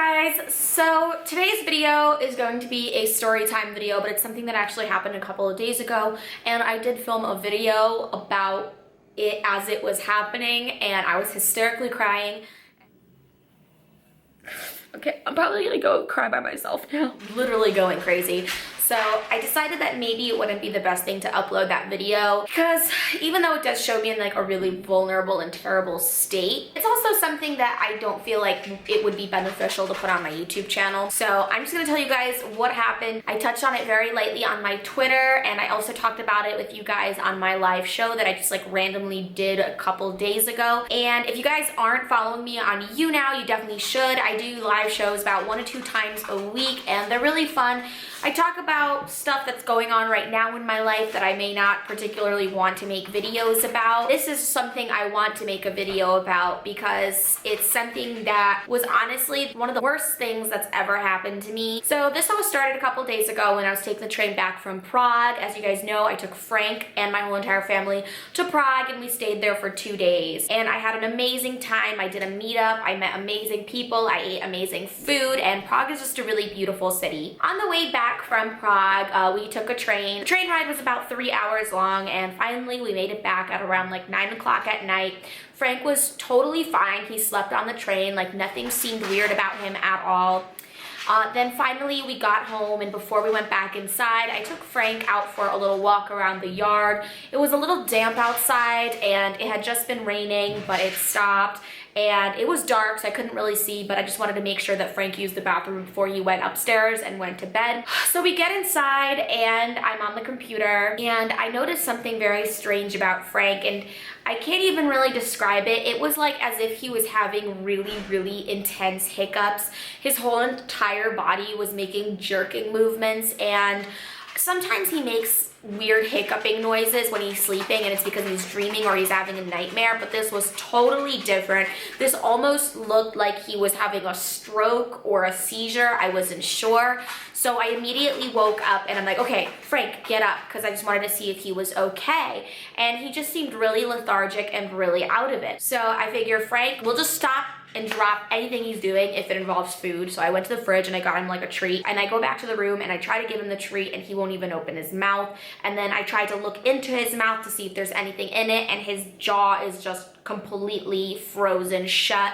guys, so today's video is going to be a story time video, but it's something that actually happened a couple of days ago, and I did film a video about it as it was happening, and I was hysterically crying. Okay, I'm probably gonna go cry by myself now. Literally going crazy. So I decided that maybe it wouldn't be the best thing to upload that video because even though it does show me in like a really vulnerable and terrible state, it's also something that I don't feel like it would be beneficial to put on my YouTube channel. So I'm just gonna tell you guys what happened. I touched on it very lightly on my Twitter, and I also talked about it with you guys on my live show that I just like randomly did a couple days ago. And if you guys aren't following me on YouNow, you definitely should. I do live shows about 1 to 2 times a week, and they're really fun. I talk about stuff that's going on right now in my life that I may not particularly want to make videos about. This is something I want to make a video about because it's something that was honestly one of the worst things that's ever happened to me. So this all started a couple days ago when I was taking the train back from Prague. As you guys know, I took Frank and my whole entire family to Prague, and we stayed there for 2 days. And I had an amazing time. I did a meetup, I met amazing people, I ate amazing food, and Prague is just a really beautiful city. On the way back from Prague, we took a train. The train ride was about 3 hours long, and finally we made it back at around like 9 o'clock at night. Frank was totally fine. He slept on the train, like nothing seemed weird about him at all. Then finally we got home, and before we went back inside, I took Frank out for a little walk around the yard. It was a little damp outside, and it had just been raining, but it stopped. And it was dark, so I couldn't really see, but I just wanted to make sure that Frank used the bathroom before he went upstairs and went to bed. So we get inside, and I'm on the computer, and I noticed something very strange about Frank, and I can't even really describe it. It was like as if he was having really intense hiccups. His whole entire body was making jerking movements, and sometimes he makes weird hiccuping noises when he's sleeping, and it's because he's dreaming or he's having a nightmare, but this was totally different. This almost looked like he was having a stroke or a seizure. I wasn't sure. So I immediately woke up and I'm like, okay, Frank, get up, because I just wanted to see if he was okay. And he just seemed really lethargic and really out of it. So I figured, Frank, we'll just stop and drop anything he's doing if it involves food. So I went to the fridge and I got him like a treat, and I go back to the room and I try to give him the treat, and he won't even open his mouth. And then I try to look into his mouth to see if there's anything in it, and his jaw is just completely frozen shut.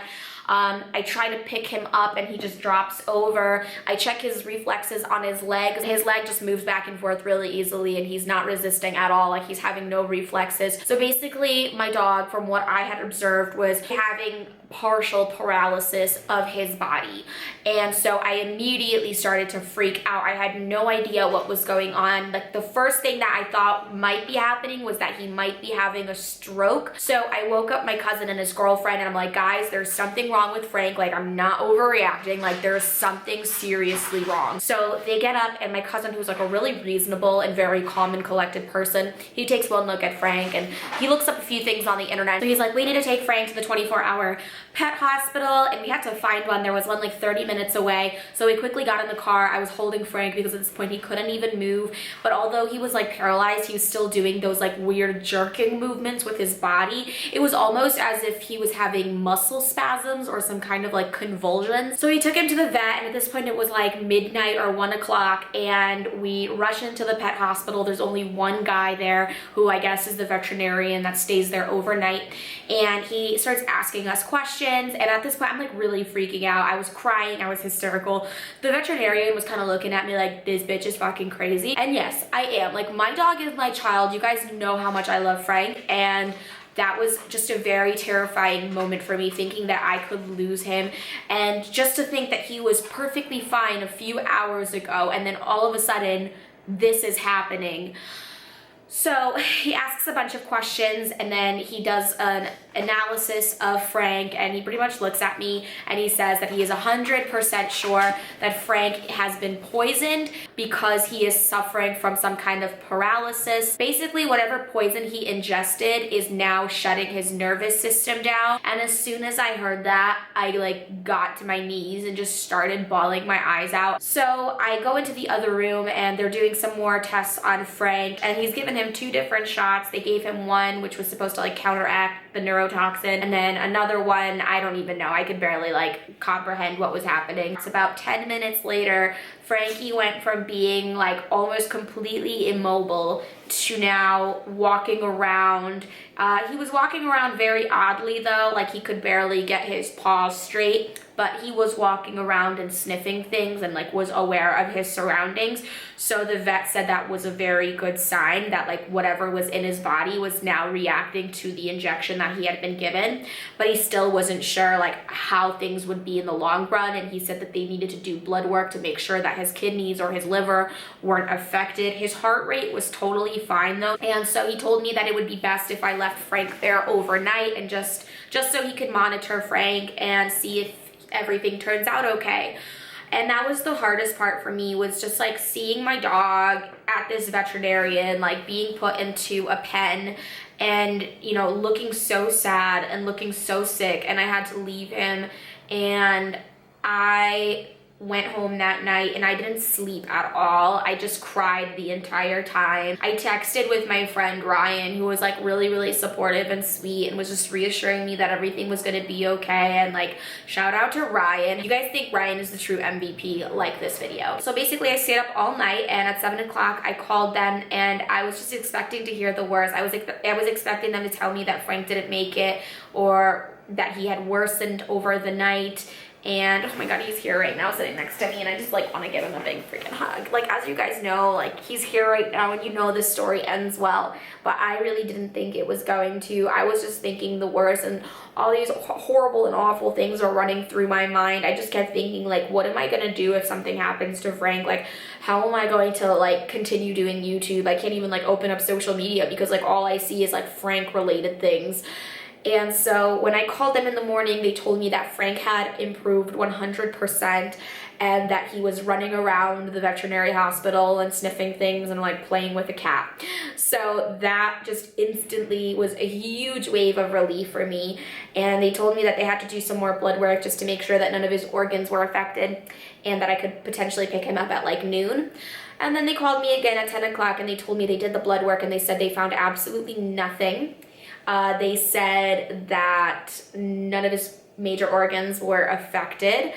I try to pick him up and he just drops over. I check his reflexes on his legs. His leg just moves back and forth really easily, and he's not resisting at all, like he's having no reflexes. So basically my dog, from what I had observed, was having partial paralysis of his body. And so I immediately started to freak out. I had no idea what was going on. Like the first thing that I thought might be happening was that he might be having a stroke. So I woke up my cousin and his girlfriend, and I'm like, guys, there's something wrong with Frank. Like, I'm not overreacting. Like, there's something seriously wrong. So they get up, and my cousin, who's like a really reasonable and very calm and collected person, he takes one look at Frank, and he looks up a few things on the internet. So he's like, we need to take Frank to the 24-hour pet hospital, and we had to find one. There was one like 30 minutes away. So we quickly got in the car. I was holding Frank because at this point he couldn't even move, but although he was like paralyzed, he was still doing those like weird jerking movements with his body. It was almost as if he was having muscle spasms or some kind of like convulsions. So we took him to the vet, and at this point it was like midnight or 1 o'clock, and we rush into the pet hospital. There's only one guy there who I guess is the veterinarian that stays there overnight, and he starts asking us questions. And at this point I'm like really freaking out. I was crying, I was hysterical. The veterinarian was kind of looking at me like, this bitch is fucking crazy. And yes, I am. Like, my dog is my child. You guys know how much I love Frank, and that was just a very terrifying moment for me, thinking that I could lose him, and just to think that he was perfectly fine a few hours ago, and then all of a sudden this is happening. So he asks a bunch of questions, and then he does an analysis of Frank, and he pretty much looks at me and he says that he is 100% sure that Frank has been poisoned because he is suffering from some kind of paralysis. Basically, whatever poison he ingested is now shutting his nervous system down. And as soon as I heard that, I like got to my knees and just started bawling my eyes out. So I go into the other room, and they're doing some more tests on Frank, and he's given him 2 different shots. They gave him one which was supposed to like counteract the neurotoxin. And then another one, I don't even know. I could barely like comprehend what was happening. It's about 10 minutes later, Frankie went from being like almost completely immobile to now walking around. He was walking around very oddly though, like he could barely get his paws straight, but he was walking around and sniffing things and like was aware of his surroundings. So the vet said that was a very good sign that like whatever was in his body was now reacting to the injection that he had been given, but he still wasn't sure like how things would be in the long run. And he said that they needed to do blood work to make sure that his kidneys or his liver weren't affected. His heart rate was totally fine though. And so he told me that it would be best if I left Frank there overnight and just so he could monitor Frank and see if everything turns out okay. And that was the hardest part for me, was just like seeing my dog at this veterinarian, like being put into a pen and, you know, looking so sad and looking so sick, and I had to leave him. And I went home that night and I didn't sleep at all. I just cried the entire time. I texted with my friend Ryan, who was like really supportive and sweet and was just reassuring me that everything was gonna be okay. And like, shout out to Ryan. You guys think Ryan is the true MVP, like this video. So basically I stayed up all night, and at 7 o'clock I called them, and I was just expecting to hear the worst. I was expecting them to tell me that Frank didn't make it, or that he had worsened over the night. And oh my god, he's here right now sitting next to me, and I just like want to give him a big freaking hug. Like, as you guys know, like he's here right now, and you know this story ends well, but I really didn't think it was going to. I was just thinking the worst, and all these horrible and awful things are running through my mind. I just kept thinking like, what am I gonna do if something happens to Frank? Like, how am I going to like continue doing YouTube? I can't even like open up social media because like all I see is like Frank related things. And so when I called them in the morning, they told me that Frank had improved 100% and that he was running around the veterinary hospital and sniffing things and like playing with a cat. So that just instantly was a huge wave of relief for me. And they told me that they had to do some more blood work just to make sure that none of his organs were affected, and that I could potentially pick him up at like noon. And then they called me again at 10 o'clock and they told me they did the blood work, and they said they found absolutely nothing. They said that none of his major organs were affected.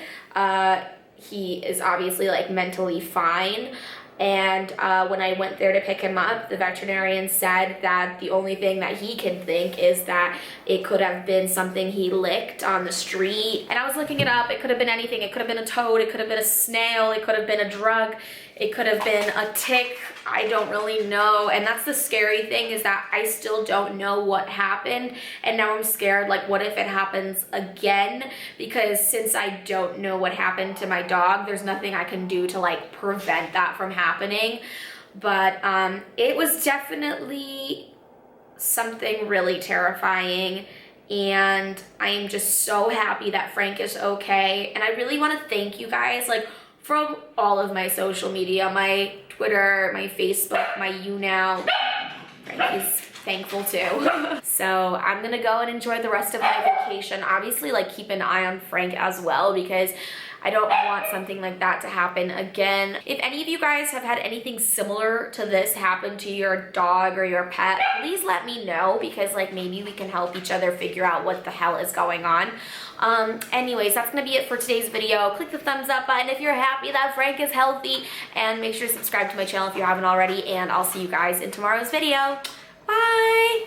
He is obviously like mentally fine. And when I went there to pick him up, the veterinarian said that the only thing that he can think is that it could have been something he licked on the street. And I was looking it up. It could have been anything. It could have been a toad. It could have been a snail. It could have been a drug. It could have been a tick. I don't really know. And that's the scary thing, is that I still don't know what happened. And now I'm scared, like, what if it happens again? Because since I don't know what happened to my dog, there's nothing I can do to like prevent that from happening. But it was definitely something really terrifying. And I am just so happy that Frank is okay. And I really want to thank you guys, like, from all of my social media, my Twitter, my Facebook, my YouNow. Frank is thankful too. So I'm gonna go and enjoy the rest of my vacation. Obviously, like, keep an eye on Frank as well, because I don't want something like that to happen again. If any of you guys have had anything similar to this happen to your dog or your pet, please let me know, because like maybe we can help each other figure out what the hell is going on. Anyways, that's gonna be it for today's video. Click the thumbs up button if you're happy that Frank is healthy, and make sure to subscribe to my channel if you haven't already, and I'll see you guys in tomorrow's video. Bye!